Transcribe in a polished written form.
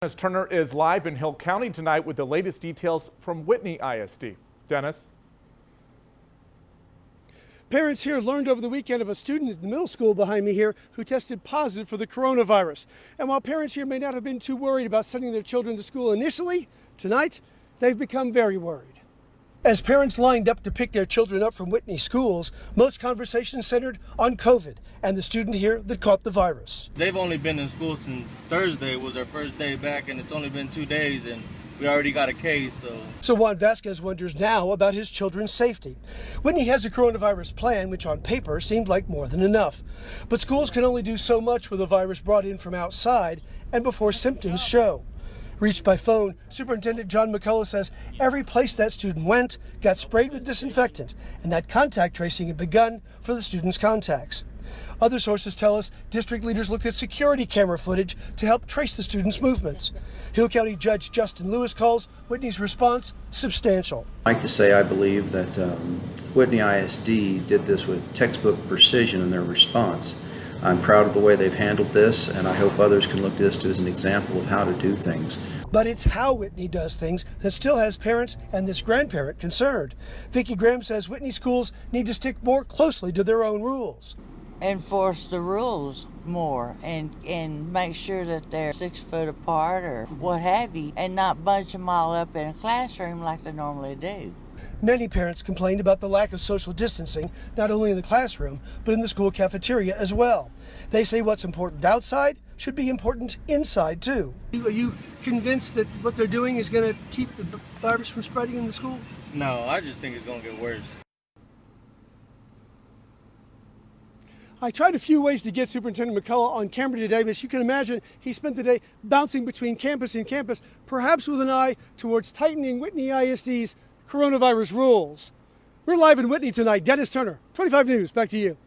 Dennis Turner is live in Hill County tonight with the latest details from Whitney ISD. Dennis. Parents here learned over the weekend of a student at the middle school behind me here who tested positive for the coronavirus. And while parents here may not have been too worried about sending their children to school initially, tonight they've become very worried. As parents lined up to pick their children up from Whitney schools, most conversations centered on COVID and the student here that caught the virus. They've only been in school since Thursday was their first day back, and it's only been 2 days, and we already got a case. So Juan Vasquez wonders now about his children's safety. Whitney has a coronavirus plan, which on paper seemed like more than enough. But schools can only do so much with a virus brought in from outside and before symptoms show. Reached by phone, Superintendent John McCullough says every place that student went got sprayed with disinfectant, and that contact tracing had begun for the students' contacts. Other sources tell us district leaders looked at security camera footage to help trace the students' movements. Hill County Judge Justin Lewis calls Whitney's response substantial. I'd like to say I believe that Whitney ISD did this with textbook precision in their response. I'm proud of the way they've handled this, and I hope others can look at this as an example of how to do things. But it's how Whitney does things that still has parents and this grandparent concerned. Vicki Graham says Whitney schools need to stick more closely to their own rules. Enforce the rules more and make sure that they're 6 foot apart or what have you, and not bunch them all up in a classroom like they normally do. Many parents complained about the lack of social distancing, not only in the classroom, but in the school cafeteria as well. They say what's important outside should be important inside too. Are you convinced that what they're doing is going to keep the virus from spreading in the school? No, I just think it's going to get worse. I tried a few ways to get Superintendent McCullough on camera today, but as you can imagine, he spent the day bouncing between campus and campus, perhaps with an eye towards tightening Whitney ISD's coronavirus rules. We're live in Whitney tonight. Dennis Turner, 25 News, back to you.